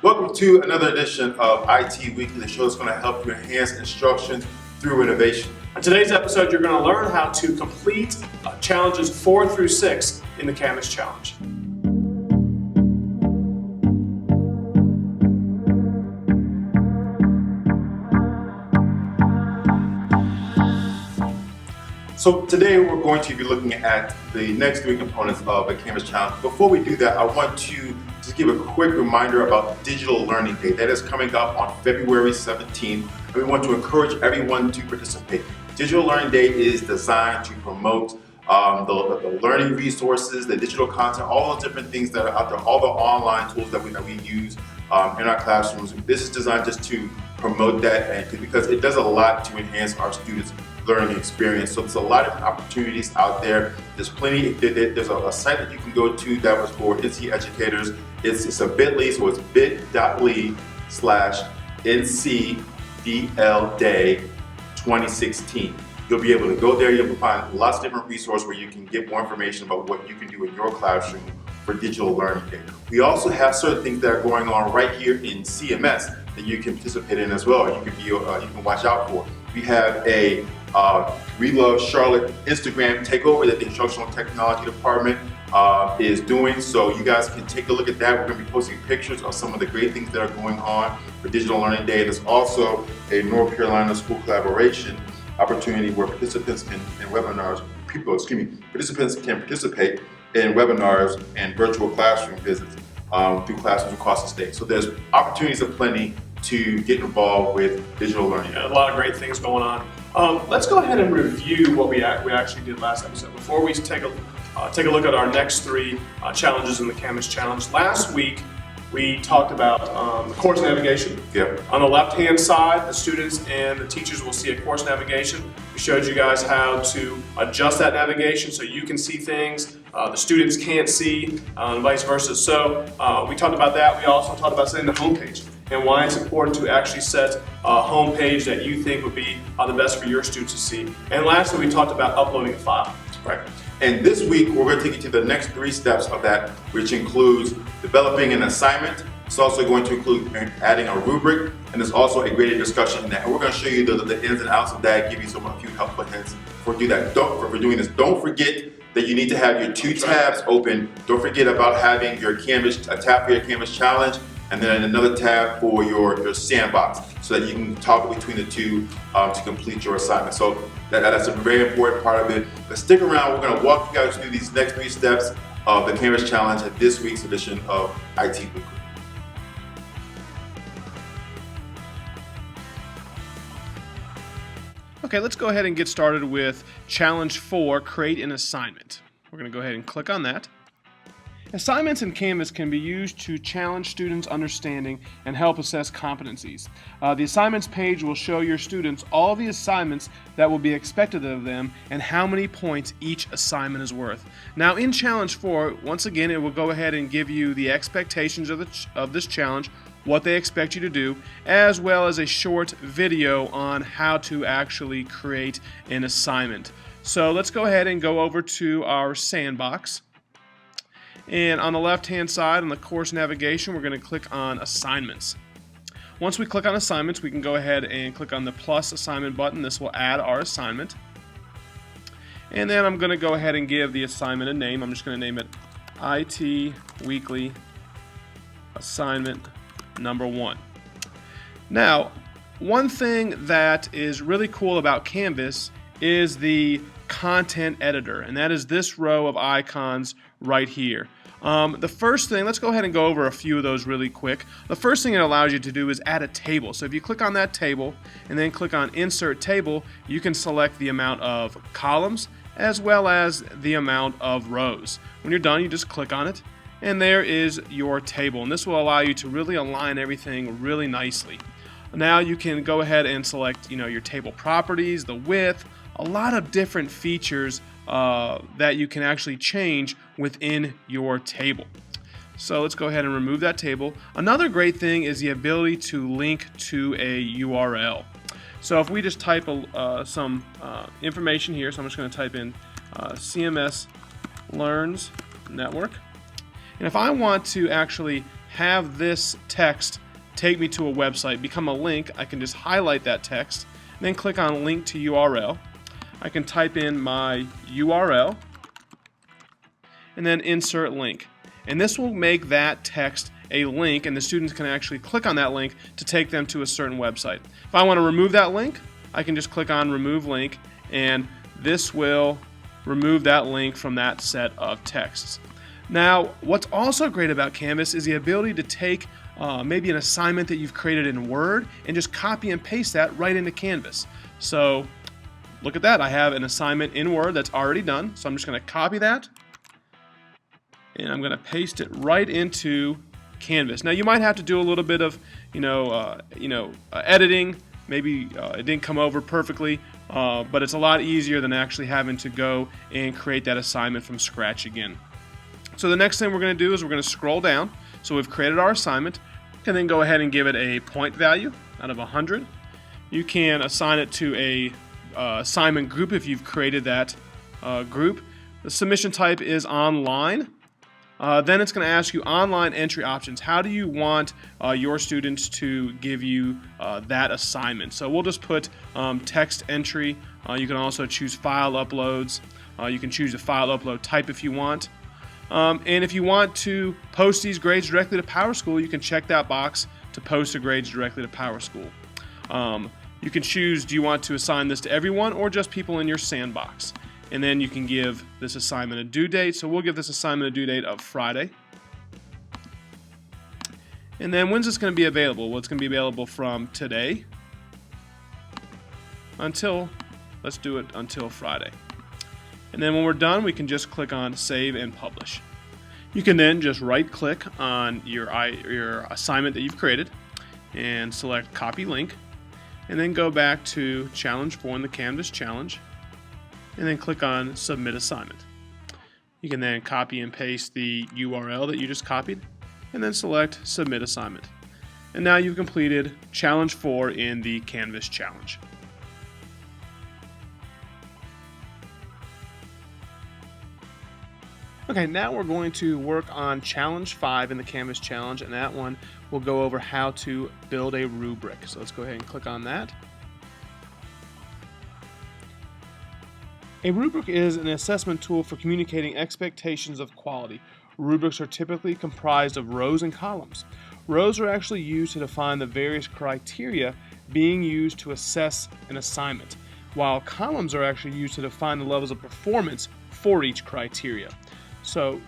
Welcome to another edition of IT Weekly, the show that's going to help you enhance instruction through innovation. On today's episode, you're going to learn how to complete challenges 4 through 6 in the Canvas Challenge. So today we're going to be looking at the next 3 components of the Canvas Challenge. Before we do that, I want to just give a quick reminder about Digital Learning Day. That is coming up on February 17th, and we want to encourage everyone to participate. Digital Learning Day is designed to promote the learning resources, the digital content, all those different things that are out there, all the online tools that we use in our classrooms. This is designed just to promote that, and because it does a lot to enhance our students' learning experience. So there's a lot of opportunities out there. There's plenty. There's a site that you can go to that was for NC educators. It's a bit.ly, so it's bit.ly/NCDL Day 2016. You'll be able to go there. You'll find lots of different resources where you can get more information about what you can do in your classroom for Digital Learning Day. We also have certain things that are going on right here in CMS that you can participate in as well. You can watch out for. We have a We Love Charlotte Instagram takeover that the Instructional Technology Department is doing. So you guys can take a look at that. We're going to be posting pictures of some of the great things that are going on for Digital Learning Day. There's also a North Carolina school collaboration opportunity where participants can participate in webinars and virtual classroom visits through classrooms across the state. So there's opportunities aplenty to get involved with digital learning. A lot of great things going on. Let's go ahead and review what we actually did last episode before we take a look at our next 3 challenges in the Canvas Challenge. Last week we talked about course navigation. Yep. On the left-hand side, the students and the teachers will see a course navigation. We showed you guys how to adjust that navigation so you can see things the students can't see, and vice versa. So we talked about that. We also talked about setting the homepage and why it's important to actually set a homepage that you think would be the best for your students to see. And lastly, we talked about uploading a file. Right. And this week, we're going to take you to the next 3 steps of that, which includes developing an assignment. It's also going to include adding a rubric, and there's also a graded discussion in that. And we're going to show you the ins and outs of that, give you a few helpful hints for doing this. Don't forget that you need to have your 2 tabs open. Don't forget about having a tab for your Canvas Challenge, and then another tab for your sandbox, so that you can toggle between the 2 to complete your assignment. So that's a very important part of it. But stick around. We're going to walk you guys through these next 3 steps of the Canvas Challenge at this week's edition of IT Weekly. Okay, let's go ahead and get started with Challenge 4, Create an Assignment. We're going to go ahead and click on that. Assignments in Canvas can be used to challenge students' understanding and help assess competencies. The assignments page will show your students all the assignments that will be expected of them and how many points each assignment is worth. Now in Challenge 4, once again, it will go ahead and give you the expectations of this challenge, what they expect you to do, as well as a short video on how to actually create an assignment. So let's go ahead and go over to our sandbox. And on the left-hand side, on the course navigation, we're going to click on Assignments. Once we click on Assignments, we can go ahead and click on the plus assignment button. This will add our assignment. And then I'm going to go ahead and give the assignment a name. I'm just going to name it IT Weekly Assignment Number 1. Now, one thing that is really cool about Canvas is the content editor, and that is this row of icons right here. The first thing, let's go ahead and go over a few of those really quick. The first thing it allows you to do is add a table. So if you click on that table and then click on Insert Table, you can select the amount of columns as well as the amount of rows. When you're done, you just click on it, and there is your table. And this will allow you to really align everything really nicely. Now you can go ahead and select, your table properties, the width, a lot of different features that you can actually change within your table. So let's go ahead and remove that table. Another great thing is the ability to link to a URL. So if we just type some information here, so I'm just going to type in CMS Learns Network. And if I want to actually have this text take me to a website, become a link, I can just highlight that text, then click on link to URL. I can type in my URL and then insert link. And this will make that text a link, and the students can actually click on that link to take them to a certain website. If I want to remove that link, I can just click on remove link, and this will remove that link from that set of texts. Now, what's also great about Canvas is the ability to take maybe an assignment that you've created in Word and just copy and paste that right into Canvas. So look at that. I have an assignment in Word that's already done. So I'm just going to copy that and I'm going to paste it right into Canvas. Now you might have to do a little bit of editing. Maybe it didn't come over perfectly, but it's a lot easier than actually having to go and create that assignment from scratch again. So the next thing we're going to do is we're going to scroll down. So we've created our assignment. You can then go ahead and give it a point value out of 100. You can assign it to a assignment group if you've created that group. The submission type is online. Then it's going to ask you online entry options. How do you want your students to give you that assignment? So we'll just put text entry. You can also choose file uploads. You can choose the file upload type if you want. And if you want to post these grades directly to PowerSchool, you can check that box to post the grades directly to PowerSchool. You can choose, do you want to assign this to everyone or just people in your sandbox? And then you can give this assignment a due date. So we'll give this assignment a due date of Friday. And then when's this going to be available? Well, it's going to be available from today until, let's do it until Friday. And then when we're done, we can just click on Save and Publish. You can then just right-click on your assignment that you've created and select Copy Link, and then go back to Challenge 4 in the Canvas Challenge, and then click on Submit Assignment. You can then copy and paste the URL that you just copied, and then select Submit Assignment. And now you've completed Challenge 4 in the Canvas Challenge. Okay, now we're going to work on Challenge 5 in the Canvas Challenge, and that one will go over how to build a rubric. So let's go ahead and click on that. A rubric is an assessment tool for communicating expectations of quality. Rubrics are typically comprised of rows and columns. Rows are actually used to define the various criteria being used to assess an assignment, while columns are actually used to define the levels of performance for each criteria. So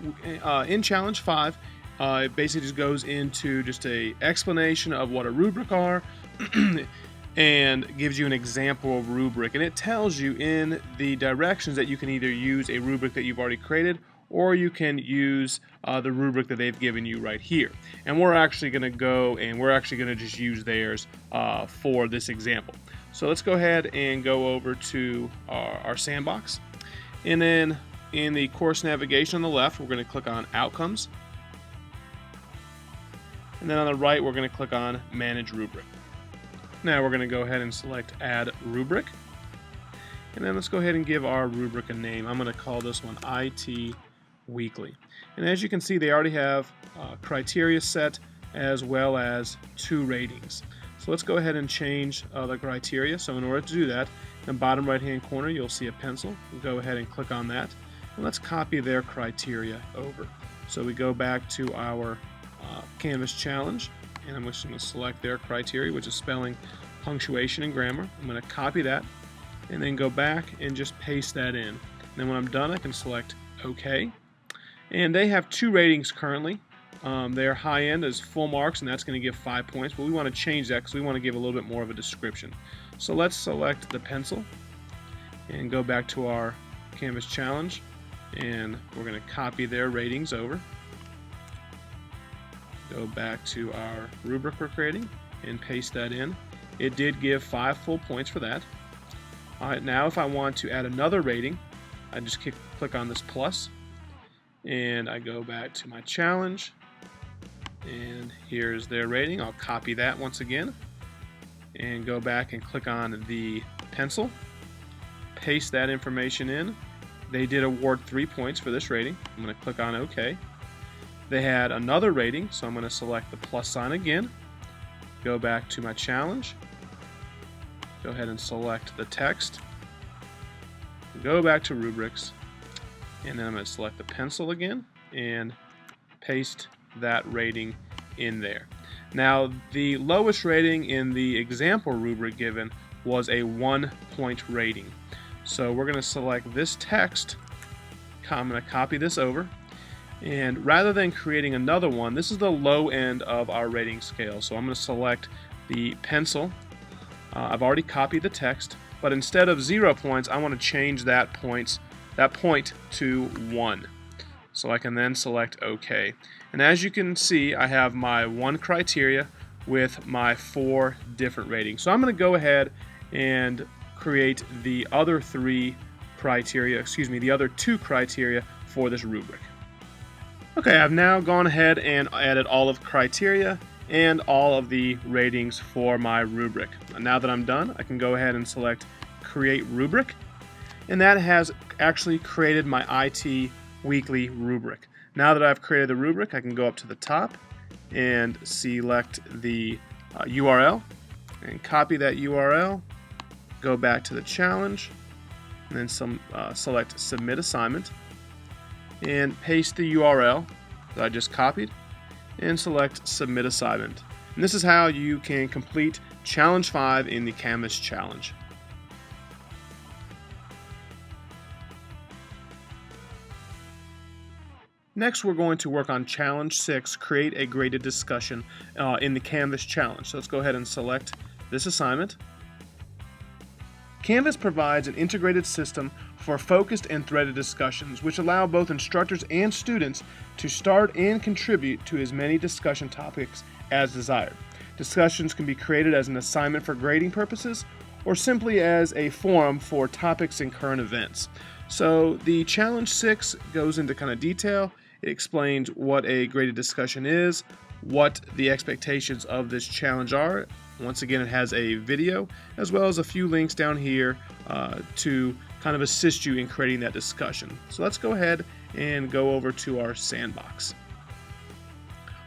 in Challenge 5, it basically just goes into just an explanation of what a rubric are and gives you an example of rubric. And it tells you in the directions that you can either use a rubric that you've already created or you can use the rubric that they've given you right here. And we're actually going to go and we're actually going to just use theirs for this example. So let's go ahead and go over to our sandbox. And then in the course navigation on the left, we're going to click on Outcomes. And then on the right, we're going to click on Manage Rubric. Now we're going to go ahead and select Add Rubric. And then let's go ahead and give our rubric a name. I'm going to call this one IT Weekly. And as you can see, they already have criteria set as well as 2 ratings. So let's go ahead and change the criteria. So in order to do that, in the bottom right-hand corner, you'll see a pencil. We'll go ahead and click on that. And let's copy their criteria over. So we go back to our Canvas Challenge, and I'm just going to select their criteria, which is spelling, punctuation, and grammar. I'm going to copy that, and then go back and just paste that in. And then when I'm done, I can select OK. And they have 2 ratings currently. Their high end is full marks, and that's going to give 5 points, but we want to change that because we want to give a little bit more of a description. So let's select the pencil and go back to our Canvas Challenge, and we're going to copy their ratings over. Go back to our rubric we're creating and paste that in. It did give 5 full points for that. Alright, now if I want to add another rating, I just click on this plus, and I go back to my challenge, and here's their rating. I'll copy that once again and go back and click on the pencil, paste that information in. They did award 3 points for this rating. I'm going to click on OK. they had another rating, so I'm going to select the plus sign again, go back to my challenge, go ahead and select the text, go back to rubrics, and then I'm going to select the pencil again and paste that rating in there. Now, the lowest rating in the example rubric given was a 1-point rating. So we're going to select this text. I'm going to copy this over, and rather than creating another one, this is the low end of our rating scale. So I'm going to select the pencil. I've already copied the text, but instead of 0 points, I want to change that point to 1. So I can then select OK. And as you can see, I have my 1 criteria with my 4 different ratings. So I'm going to go ahead and create the other 2 criteria for this rubric. Okay, I've now gone ahead and added all of the criteria and all of the ratings for my rubric. And now that I'm done, I can go ahead and select Create Rubric, and that has actually created my IT Weekly rubric. Now that I've created the rubric, I can go up to the top and select the URL and copy that URL, go back to the challenge, and then select Submit Assignment, and paste the URL that I just copied, and select Submit Assignment. And this is how you can complete Challenge 5 in the Canvas Challenge. Next, we're going to work on Challenge 6, Create a Graded Discussion in the Canvas Challenge. So let's go ahead and select this assignment. Canvas provides an integrated system for focused and threaded discussions, which allow both instructors and students to start and contribute to as many discussion topics as desired. Discussions can be created as an assignment for grading purposes or simply as a forum for topics and current events. So the Challenge 6 goes into kind of detail. It explains what a graded discussion is, what the expectations of this challenge are. Once again, it has a video as well as a few links down here to kind of assist you in creating that discussion. So let's go ahead and go over to our sandbox.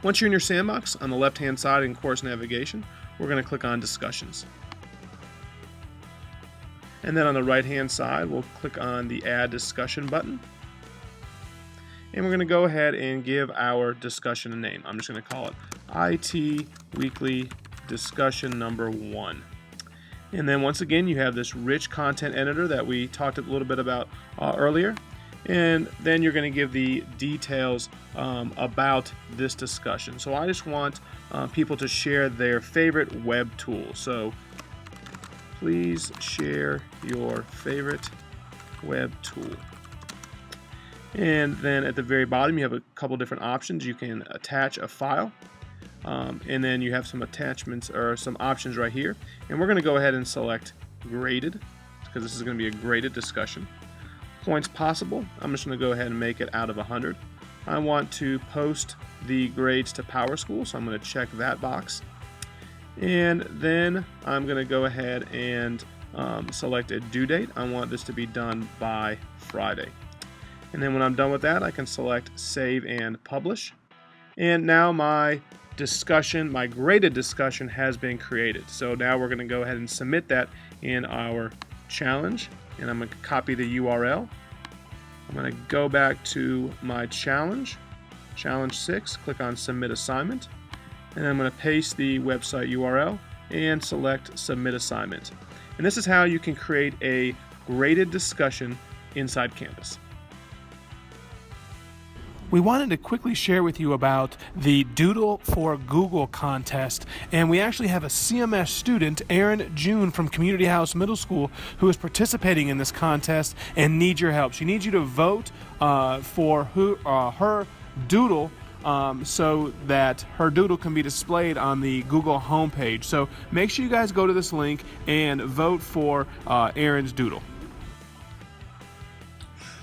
Once you're in your sandbox, on the left-hand side in course navigation, we're going to click on Discussions. And then on the right-hand side, we'll click on the Add Discussion button. And we're going to go ahead and give our discussion a name. I'm just going to call it IT Weekly Discussion number 1. And then once again, you have this rich content editor that we talked a little bit about earlier. And then you're going to give the details about this discussion. So I just want people to share their favorite web tool. So please share your favorite web tool. And then at the very bottom, you have a couple different options. You can attach a file, and then you have some attachments or some options right here. And we're going to go ahead and select graded, because this is going to be a graded discussion. Points possible, I'm just going to go ahead and make it out of 100. I want to post the grades to PowerSchool, so I'm going to check that box. And then I'm going to go ahead and select a due date. I want this to be done by Friday. And then when I'm done with that, I can select Save and Publish. And now my discussion, my graded discussion, has been created. So now we're going to go ahead and submit that in our challenge. And I'm going to copy the URL. I'm going to go back to my challenge, Challenge 6, click on Submit Assignment. And then I'm going to paste the website URL and select Submit Assignment. And this is how you can create a graded discussion inside Canvas. We wanted to quickly share with you about the Doodle for Google contest, and we actually have a CMS student, Erin June from Community House Middle School, who is participating in this contest and needs your help. She needs you to vote for her doodle so that her doodle can be displayed on the Google homepage. So make sure you guys go to this link and vote for Erin's doodle.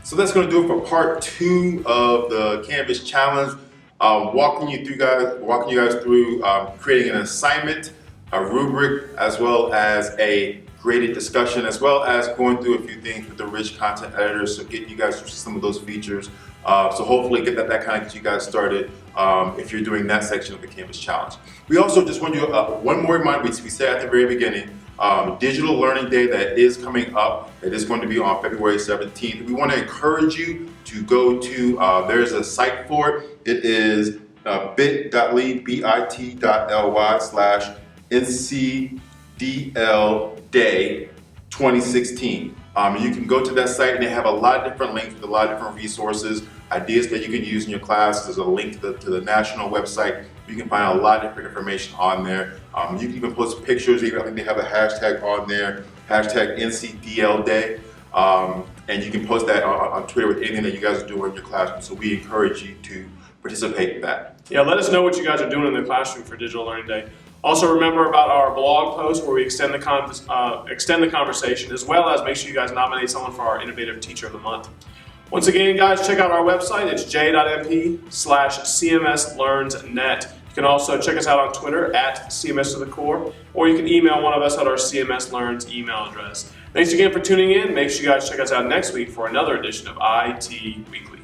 So that's going to do it for part 2 of the Canvas Challenge. Walking you guys through creating an assignment, a rubric, as well as a graded discussion, as well as going through a few things with the rich content editor. So getting you guys through some of those features. So hopefully that kind of gets you guys started if you're doing that section of the Canvas Challenge. We also just want you one more reminder, we said at the very beginning, Digital Learning Day that is coming up, that is going to be on February 17th. We want to encourage you to go to, there's a site for it. It is bit.ly/NCDL Day 2016. You can go to that site and they have a lot of different links with a lot of different resources, ideas that you can use in your class. There's a link to the national website. You can find a lot of different information on there. You can even post pictures. I think they have a hashtag on there, hashtag NCDL Day. And you can post that on Twitter with anything that you guys are doing in your classroom. So we encourage you to participate in that. Yeah, let us know what you guys are doing in the classroom for Digital Learning Day. Also remember about our blog post where we extend the conversation, as well as make sure you guys nominate someone for our Innovative Teacher of the Month. Once again, guys, check out our website. It's j.mp/cmslearnsnet. You can also check us out on Twitter at CMS to the Core, or you can email one of us at our CMS Learns email address. Thanks again for tuning in. Make sure you guys check us out next week for another edition of IT Weekly.